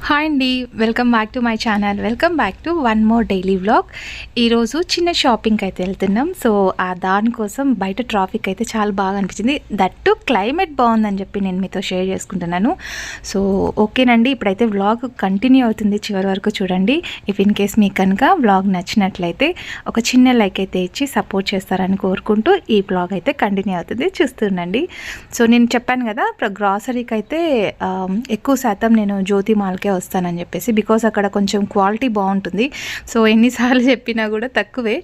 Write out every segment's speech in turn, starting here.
Hi అండి, welcome back to my channel. Welcome back to one more daily vlog. ఈరోజు చిన్న షాపింగ్కి అయితే వెళ్తున్నాం. సో దానికోసం బయట ట్రాఫిక్ అయితే చాలా బాగా అనిపించింది. దట్టు క్లైమేట్ బాగుందని చెప్పి నేను మీతో షేర్ చేసుకుంటున్నాను. సో ఓకేనండి, ఇప్పుడైతే వ్లాగ్ కంటిన్యూ అవుతుంది, చివరి వరకు చూడండి. ఇఫ్ ఇన్ కేస్ మీకు కనుక వ్లాగ్ నచ్చినట్లయితే ఒక చిన్న లైక్ అయితే ఇచ్చి సపోర్ట్ చేస్తారని కోరుకుంటూ ఈ వ్లాగ్ అయితే కంటిన్యూ అవుతుంది, చూస్తుండండి. సో నేను చెప్పాను కదా, గ్రాసరీకి అయితే ఎక్కువ శాతం నేను జ్యోతి మాల్కి వస్తానని చెప్పేసి, బికాస్ అక్కడ కొంచెం క్వాలిటీ బాగుంటుంది. సో ఎన్నిసార్లు చెప్పినా కూడా తక్కువే.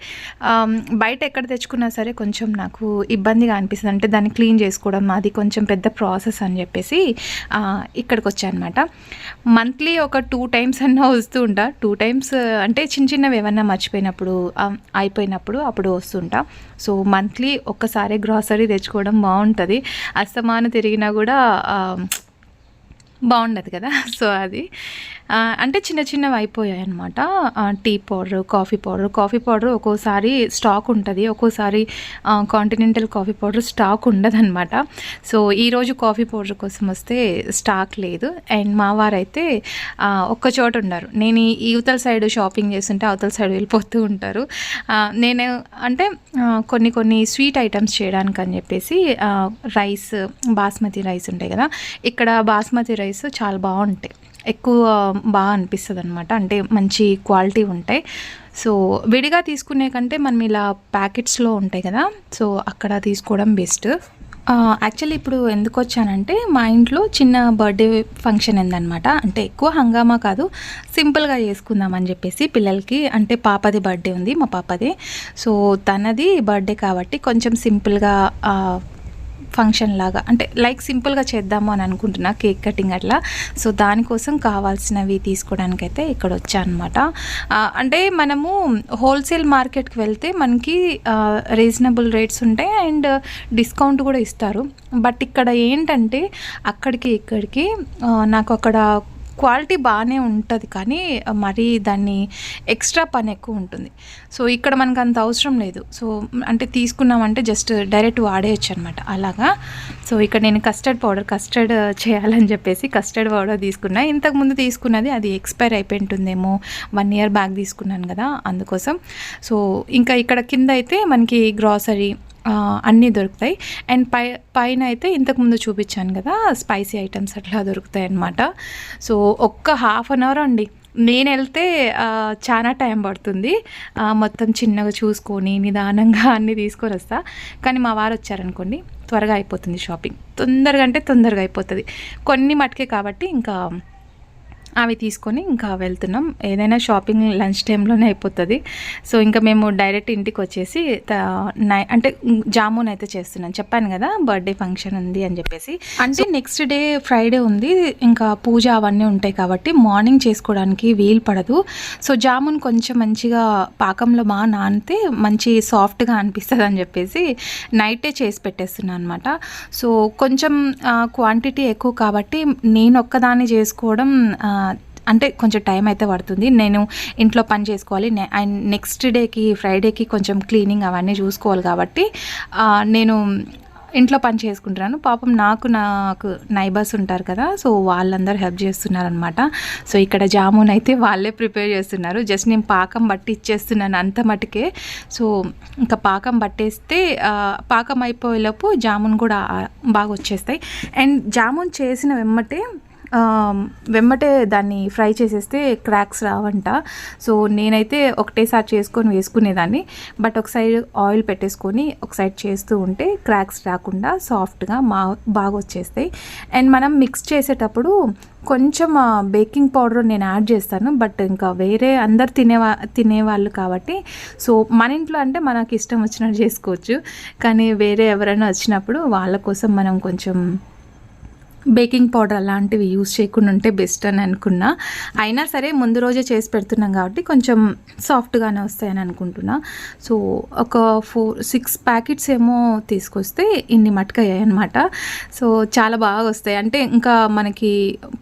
బయట ఎక్కడ తెచ్చుకున్నా సరే కొంచెం నాకు ఇబ్బందిగా అనిపిస్తుంది, అంటే దాన్ని క్లీన్ చేసుకోవడం అది కొంచెం పెద్ద ప్రాసెస్ అని చెప్పేసి ఇక్కడికి వచ్చానమాట. మంత్లీ ఒక 2 times అన్నా వస్తూ ఉంటా. 2 times అంటే చిన్న చిన్నవి ఏమన్నా మర్చిపోయినప్పుడు అయిపోయినప్పుడు అప్పుడు వస్తుంటా. సో మంత్లీ ఒక్కసారి గ్రాసరీ తెచ్చుకోవడం బాగుంటుంది. అస్తమానం తిరిగినా కూడా బాగుండదు కదా. సో అది అంటే చిన్న చిన్నవి అయిపోయాయి అనమాట. టీ పౌడర్, కాఫీ పౌడర్ ఒక్కోసారి స్టాక్ ఉంటుంది, ఒక్కోసారి కాంటినెంటల్ కాఫీ పౌడర్ స్టాక్ ఉండదన్నమాట. సో ఈరోజు కాఫీ పౌడర్ కోసం వస్తే స్టాక్ లేదు. అండ్ మా వారైతే ఒక్క చోట ఉన్నారు. నేను ఈ యువతల సైడ్ షాపింగ్ చేస్తుంటే అవతల సైడ్ వెళ్ళిపోతూ ఉంటారు. నేను అంటే కొన్ని స్వీట్ ఐటమ్స్ చేయడానికి అని చెప్పేసి రైస్, బాస్మతి రైస్ ఉంటాయి కదా, ఇక్కడ బాస్మతి రైస్ చాలా బాగుంటాయి, ఎక్కువ బాగా అనిపిస్తుంది అనమాట. అంటే మంచి క్వాలిటీ ఉంటాయి. సో విడిగా తీసుకునే కంటే మనం ఇలా ప్యాకెట్స్లో ఉంటాయి కదా, సో అక్కడ తీసుకోవడం బెస్ట్. యాక్చువల్లీ ఇప్పుడు ఎందుకు వచ్చానంటే, మా ఇంట్లో చిన్న బర్త్డే ఫంక్షన్ ఉందన్నమాట. అంటే ఎక్కువ హంగామా కాదు, సింపుల్గా చేసుకుందామని చెప్పేసి పిల్లలకి, అంటే పాపది బర్త్డే ఉంది, మా పాపది. సో తనది బర్త్డే కాబట్టి కొంచెం సింపుల్గా ఫంక్షన్ లాగా, అంటే లైక్ సింపుల్గా చేద్దాము అని అనుకుంటున్నా, కేక్ కటింగ్ అట్లా. సో దానికోసం కావాల్సినవి తీసుకోవడానికైతే ఇక్కడ వచ్చా అనమాట. అంటే మనము హోల్సేల్ మార్కెట్కి వెళ్తే మనకి రీజనబుల్ రేట్స్ ఉంటాయి అండ్ డిస్కౌంట్ కూడా ఇస్తారు. బట్ ఇక్కడ ఏంటంటే అక్కడికి ఇక్కడికి నాకు అక్కడ క్వాలిటీ బాగానే ఉంటుంది, కానీ మరీ దాన్ని ఎక్స్ట్రా పని ఎక్కువ ఉంటుంది. సో ఇక్కడ మనకు అంత అవసరం లేదు. సో అంటే తీసుకున్నామంటే జస్ట్ డైరెక్ట్ వాడేయచ్చు అనమాట అలాగా. సో ఇక్కడ నేను కస్టర్డ్ చేయాలని చెప్పేసి కస్టర్డ్ పౌడర్ తీసుకున్నా. ఇంతకుముందు తీసుకున్నది అది ఎక్స్పైర్ అయిపోయింటుందేమో, 1 year బ్యాక్ తీసుకున్నాను కదా, అందుకోసం. సో ఇంకా ఇక్కడ కింద అయితే మనకి గ్రాసరీ అన్నీ దొరుకుతాయి. అండ్ పైన అయితే ఇంతకుముందు చూపించాను కదా, స్పైసీ ఐటమ్స్ అట్లా దొరుకుతాయి అన్నమాట. సో ఒక్క 1/2 hour అండి, నేను వెళ్తే చాలా టైం పడుతుంది. మొత్తం చిన్నగా చూసుకొని నిదానంగా అన్నీ తీసుకొని వస్తా. కానీ మా వారు వచ్చారనుకోండి, త్వరగా అయిపోతుంది షాపింగ్, తొందరగా అయిపోతుంది. కొన్ని మటుకే కాబట్టి ఇంకా అవి తీసుకొని ఇంకా వెళ్తున్నాం. ఏదైనా షాపింగ్ లంచ్ టైంలోనే అయిపోతుంది. సో ఇంకా మేము డైరెక్ట్ ఇంటికి వచ్చేసి అంటే జామున్ అయితే చేస్తున్నాను, చెప్పాను కదా బర్త్డే ఫంక్షన్ ఉంది అని చెప్పేసి. అంటే నెక్స్ట్ డే ఫ్రైడే ఉంది, ఇంకా పూజ అవన్నీ ఉంటాయి కాబట్టి మార్నింగ్ చేసుకోవడానికి వీలు పడదు. సో జామున్ కొంచెం మంచిగా పాకంలో బాగా నానితే మంచి సాఫ్ట్గా అనిపిస్తుంది అని చెప్పేసి నైటే చేసి పెట్టేస్తున్నాను అనమాట. సో కొంచెం క్వాంటిటీ ఎక్కువ కాబట్టి నేను ఒక్కదాన్ని చేసుకోవడం అంటే కొంచెం టైం అయితే పడుతుంది. నేను ఇంట్లో పని చేసుకోవాలి అండ్ నెక్స్ట్ డేకి ఫ్రైడేకి కొంచెం క్లీనింగ్ అవన్నీ చూసుకోవాలి కాబట్టి నేను ఇంట్లో పని చేసుకుంటున్నాను. పాపం నాకు నైబర్స్ ఉంటారు కదా, సో వాళ్ళందరూ హెల్ప్ చేస్తున్నారనమాట. సో ఇక్కడ జామున్ అయితే వాళ్ళే ప్రిపేర్ చేస్తున్నారు, జస్ట్ నేను పాకం బట్టి ఇచ్చేస్తున్నాను అంత మటుకే. సో ఇంకా పాకం పట్టేస్తే పాకం అయిపోయేలోపు జామున్ కూడా బాగా వచ్చేస్తాయి. అండ్ జామున్ చేసిన వెమ్మటే దాన్ని ఫ్రై చేసేస్తే క్రాక్స్ రావంట. సో నేనైతే ఒకటేసారి వేసుకునేదాన్ని, బట్ ఒక సైడ్ ఆయిల్ పెట్టేసుకొని ఒక సైడ్ చేస్తూ ఉంటే క్రాక్స్ రాకుండా సాఫ్ట్గా బాగా వచ్చేస్తాయి. అండ్ మనం మిక్స్ చేసేటప్పుడు కొంచెం బేకింగ్ పౌడర్ నేను యాడ్ చేస్తాను, బట్ ఇంకా వేరే అందరు తినేవాళ్ళు కాబట్టి, సో మన ఇంట్లో అంటే మనకి ఇష్టం వచ్చినట్టు చేసుకోవచ్చు, కానీ వేరే ఎవరైనా వచ్చినప్పుడు వాళ్ళ కోసం మనం కొంచెం బేకింగ్ పౌడర్ అలాంటివి యూజ్ చేయకుండా ఉంటే బెస్ట్ అని అనుకున్నా. అయినా సరే ముందు రోజే చేసి పెడుతున్నాం కాబట్టి కొంచెం సాఫ్ట్గానే వస్తాయని అనుకుంటున్నా. సో ఒక 4-6 ప్యాకెట్స్ ఏమో తీసుకొస్తే ఇన్ని మట్టుకయ్యాయి అనమాట. సో చాలా బాగా వస్తాయి, అంటే ఇంకా మనకి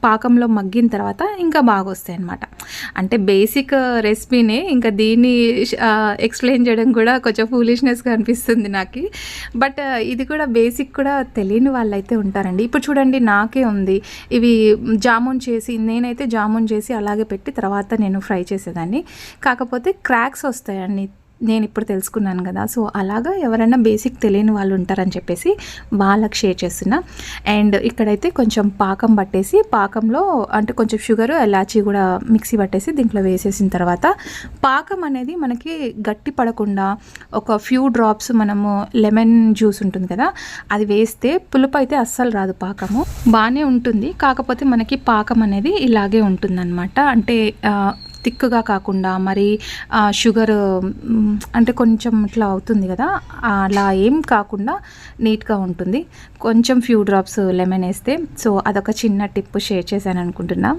పాకంలో మగ్గిన తర్వాత ఇంకా బాగా వస్తాయి అనమాట. అంటే బేసిక్ రెసిపీనే, ఇంకా దీన్ని ఎక్స్ప్లెయిన్ చేయడం కూడా కొంచెం ఫూలిష్నెస్గా అనిపిస్తుంది నాకు. బట్ ఇది కూడా బేసిక్ కూడా తెలియని వాళ్ళైతే ఉంటారండి. ఇప్పుడు చూడండి, నాకే ఉంది. ఇవి జామున్ చేసి నేనైతే జామున్ చేసి అలాగే పెట్టి తర్వాత నేను ఫ్రై చేసేదాన్ని. కాకపోతే క్రాక్స్ వస్తాయండి, నేను ఇప్పుడు తెలుసుకున్నాను కదా. సో అలాగా ఎవరైనా బేసిక్ తెలియని వాళ్ళు ఉంటారని చెప్పేసి వాళ్ళకి షేర్ చేస్తున్నా. అండ్ ఇక్కడైతే కొంచెం పాకం పట్టేసి, పాకంలో అంటే కొంచెం షుగర్, ఎలాచీ కూడా మిక్సీ పట్టేసి దీంట్లో వేసేసిన తర్వాత పాకం అనేది మనకి గట్టి పడకుండా ఒక ఫ్యూ డ్రాప్స్ మనము లెమన్ జ్యూస్ ఉంటుంది కదా అది వేస్తే పులుపు అయితే అస్సలు రాదు. పాకము బాగానే ఉంటుంది, కాకపోతే మనకి పాకం అనేది ఇలాగే ఉంటుందన్నమాట. అంటే థిక్గా కాకుండా మరి షుగర్ అంటే కొంచెం ఇట్లా అవుతుంది కదా, అలా ఏం కాకుండా నీట్గా ఉంటుంది. కొంచెం ఫ్యూ డ్రాప్స్ లెమన్ వేస్తే. సో అదొక చిన్న టిప్ షేర్ చేశాను అనుకుంటున్నా,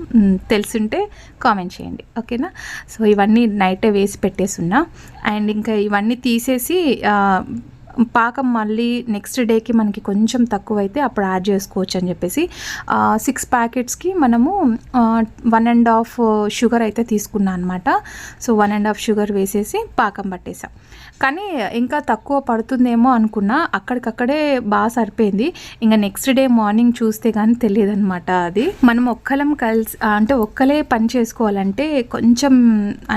తెలుసుంటే కామెంట్ చేయండి, ఓకేనా. సో ఇవన్నీ నైటే వేసి పెట్టేస్తున్నా. అండ్ ఇంకా ఇవన్నీ తీసేసి పాకం మళ్ళీ నెక్స్ట్ డేకి మనకి కొంచెం తక్కువైతే అప్పుడు యాడ్ చేసుకోవచ్చు అని చెప్పేసి 6 ప్యాకెట్స్కి మనము 1.5 షుగర్ అయితే తీసుకున్నాను అనమాట. సో 1.5 షుగర్ వేసేసి పాకం పట్టేసాం. కానీ ఇంకా తక్కువ పడుతుందేమో అనుకున్నా, అక్కడికక్కడే బాగా సరిపోయింది. ఇంకా నెక్స్ట్ డే మార్నింగ్ చూస్తే కానీ తెలియదు అనమాట. అది మనం ఒక్కలం కలిసి అంటే ఒక్కలే పని చేసుకోవాలంటే కొంచెం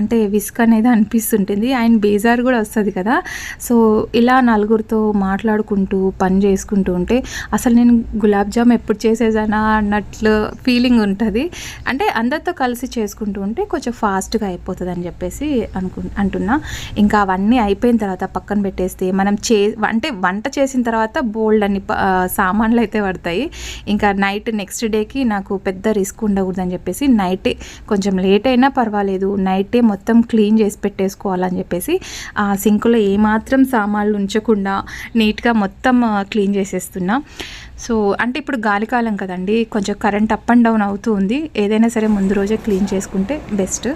అంటే విస్క్ అనేది అనిపిస్తుంటుంది, అండ్ బేజార్ కూడా వస్తుంది కదా. సో ఇలా నలుగురితో మాట్లాడుకుంటూ పని చేసుకుంటూ ఉంటే అసలు నేను గులాబ్ జామ్ ఎప్పుడు చేసేసానా అన్నట్లు ఫీలింగ్ ఉంటుంది. అంటే అందరితో కలిసి చేసుకుంటూ ఉంటే కొంచెం ఫాస్ట్గా అయిపోతుంది అని చెప్పేసి అంటున్నా. ఇంకా అవన్నీ అయిపోయిన తర్వాత పక్కన పెట్టేస్తే మనం అంటే వంట చేసిన తర్వాత బోల్డ్ అన్ని సామాన్లు అయితే పడతాయి. ఇంకా నైట్ నెక్స్ట్ డేకి నాకు పెద్ద రిస్క్ ఉండకూడదని చెప్పేసి నైటే కొంచెం లేట్ అయినా పర్వాలేదు, నైటే మొత్తం క్లీన్ చేసి పెట్టేసుకోవాలని చెప్పేసి ఆ సింకులో ఏమాత్రం సామాన్లు ఉంచకుండా నీట్గా మొత్తం క్లీన్ చేసేస్తున్నా. సో అంటే ఇప్పుడు గాలికాలం కదండి, కొంచెం కరెంట్ అప్ అండ్ డౌన్ అవుతూ ఉంది. ఏదైనా సరే ముందు రోజే క్లీన్ చేసుకుంటే బెస్ట్.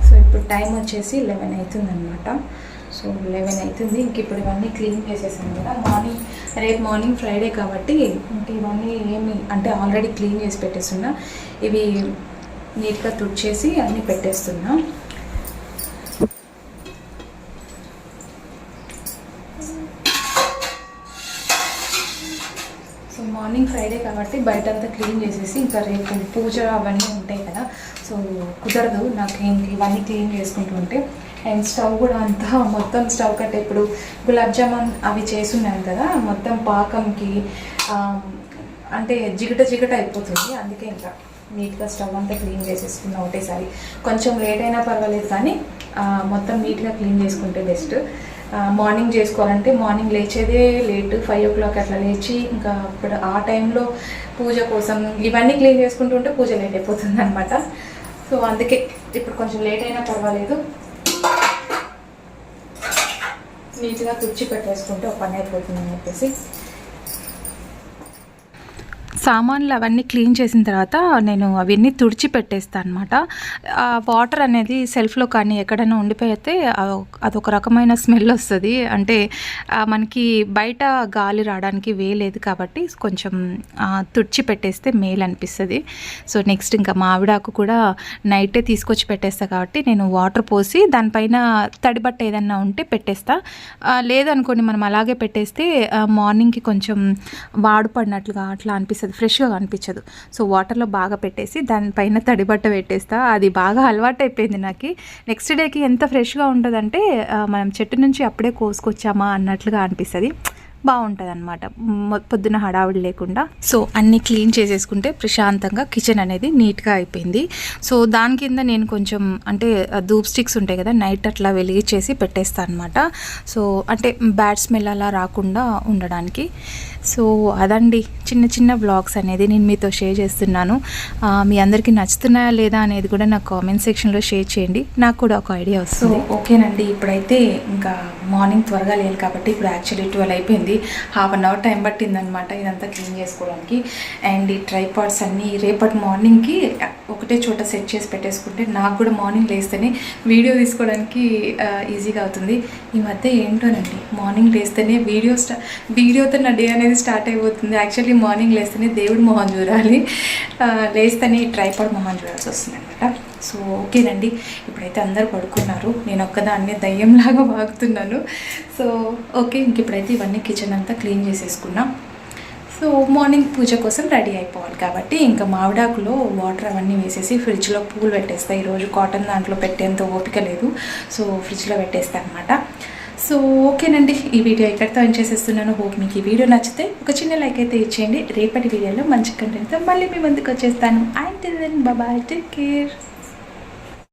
సో ఇప్పుడు టైం వచ్చేసి 11 అవుతుంది అనమాట. సో 11 అవుతుంది. ఇంక ఇప్పుడు ఇవన్నీ క్లీన్ చేసేసాను కదా. రేపు మార్నింగ్ ఫ్రైడే కాబట్టి ఇంక ఇవన్నీ ఏమి అంటే ఆల్రెడీ క్లీన్ చేసి పెట్టేస్తున్నా. ఇవి నీట్గా తుడిచేసి అన్నీ పెట్టేస్తున్నా. సో మార్నింగ్ ఫ్రైడే కాబట్టి బయటంతా క్లీన్ చేసేసి ఇంకా రేపు పూజ అవన్నీ ఉంటాయి కదా, సో కుదరదు నాకు ఇవన్నీ క్లీన్ చేసుకుంటూ ఉంటే. అండ్ స్టవ్ కూడా అంతా మొత్తం స్టవ్ కట్టే ఇప్పుడు గులాబ్ జామున్ అవి చేసున్నాను కదా, మొత్తం పాకంకి అంటే జిగట అయిపోతుంది. అందుకే ఇంకా నీట్గా స్టవ్ అంతా క్లీన్ చేసేసుకున్నా ఒకటేసారి. కొంచెం లేట్ అయినా పర్వాలేదు కానీ మొత్తం నీట్గా క్లీన్ చేసుకుంటే బెస్ట్. మార్నింగ్ చేసుకోవాలంటే మార్నింగ్ లేచేదే లేట్, 5 o'clock అట్లా లేచి ఇంకా అప్పుడు ఆ టైంలో పూజ కోసం ఇవన్నీ క్లీన్ చేసుకుంటూ ఉంటే పూజ లేట్ అయిపోతుంది అనమాట. సో అందుకే ఇప్పుడు కొంచెం లేట్ అయినా పర్వాలేదు, నీట్గా తుడిచి పెట్టేసుకుంటే ఒక పని అయిపోతుంది అని చెప్పేసి. సామాన్లు అవన్నీ క్లీన్ చేసిన తర్వాత నేను అవన్నీ తుడిచి పెట్టేస్తాను అనమాట. వాటర్ అనేది సెల్ఫ్లో కానీ ఎక్కడైనా ఉండిపోయితే అదొక రకమైన స్మెల్ వస్తుంది. అంటే మనకి బయట గాలి రావడానికి వేయలేదు కాబట్టి కొంచెం తుడిచి పెట్టేస్తే మేలు అనిపిస్తుంది. సో నెక్స్ట్ ఇంకా మామిడాకు కూడా నైటే తీసుకొచ్చి పెట్టేస్తా కాబట్టి నేను వాటర్ పోసి దానిపైన తడిబట్ట ఏదన్నా ఉంటే పెట్టేస్తా. లేదనుకోండి మనం అలాగే పెట్టేస్తే మార్నింగ్కి కొంచెం వాడుపడినట్లుగా అట్లా అనిపిస్తుంది, ఫ్రెష్గా అనిపించదు. సో వాటర్లో బాగా పెట్టేసి దానిపైన తడిబట్ట పెట్టేస్తా. అది బాగా అలవాటు అయిపోయింది నాకు. నెక్స్ట్ డేకి ఎంత ఫ్రెష్గా ఉంటుందంటే మనం చెట్టు నుంచి అప్పుడే కోసుకొచ్చామా అన్నట్లుగా అనిపిస్తుంది. బాగుంటుంది అనమాట పొద్దున హడావిడి లేకుండా. సో అన్నీ క్లీన్ చేసేసుకుంటే ప్రశాంతంగా కిచెన్ అనేది నీట్గా అయిపోయింది. సో దాని కింద నేను కొంచెం అంటే ధూప్ స్టిక్స్ ఉంటాయి కదా, నైట్ అట్లా వెలిగించేసి పెట్టేస్తాను అనమాట. సో అంటే బ్యాడ్ స్మెల్ అలా రాకుండా ఉండడానికి. సో అదండి చిన్న చిన్న వ్లాగ్స్ అనేది నేను మీతో షేర్ చేస్తున్నాను. మీ అందరికీ నచ్చుతున్నాయా లేదా అనేది కూడా నాకు కామెంట్ సెక్షన్లో షేర్ చేయండి, నాకు కూడా ఒక ఐడియా వస్తుంది. ఓకేనండి, ఇప్పుడైతే ఇంకా మార్నింగ్ త్వరగా లేదు కాబట్టి ఇప్పుడు యాక్చువల్లీ 12 అయిపోయింది. 1/2 hour టైం పట్టిందనమాట ఇదంతా క్లీన్ చేసుకోవడానికి. అండ్ ఈ ట్రైపాడ్స్ అన్నీ రేపటి మార్నింగ్కి ఒకటే చోట సెట్ చేసి పెట్టేసుకుంటే నాకు కూడా మార్నింగ్ లేస్తేనే వీడియో తీసుకోవడానికి ఈజీగా అవుతుంది. ఈ మధ్య ఏంటోనండి మార్నింగ్ లేస్తేనే వీడియోతో నా డే అనేది స్టార్ట్ అయిపోతుంది. యాక్చువల్లీ మార్నింగ్ లేస్తేనే దేవుడి మొహం చూడాలి, లేస్తేనే ట్రైపాడ్ మొహం చూడాల్సి వస్తుంది అనమాట. సో ఓకేనండి, ఇప్పుడైతే అందరూ పడుకున్నారు, నేను ఒక్కదాన్నే దయ్యంలాగా వాగుతున్నాను. సో ఓకే, ఇంక ఇప్పుడైతే ఇవన్నీ కిచెన్ అంతా క్లీన్ చేసేసుకున్నాం. సో మార్నింగ్ పూజ కోసం రెడీ అయిపోవాలి కాబట్టి ఇంకా మామిడాకులో వాటర్ అవన్నీ వేసేసి ఫ్రిడ్జ్లో పూలు పెట్టేస్తాయి. ఈరోజు కాటన్ దాంట్లో పెట్టేంత ఓపిక లేదు, సో ఫ్రిడ్జ్లో పెట్టేస్తాను అనమాట. సో ఓకేనండి, ఈ వీడియో ఇక్కడితో ఎండ్ చేసేస్తున్నాను. హోప్ మీకు ఈ వీడియో నచ్చితే ఒక చిన్న లైక్ అయితే ఇచ్చేయండి. రేపటి వీడియోలో మంచి కంటెంట్తో మళ్ళీ మీ ముందుకు వచ్చేస్తాను. Until then bye, take care.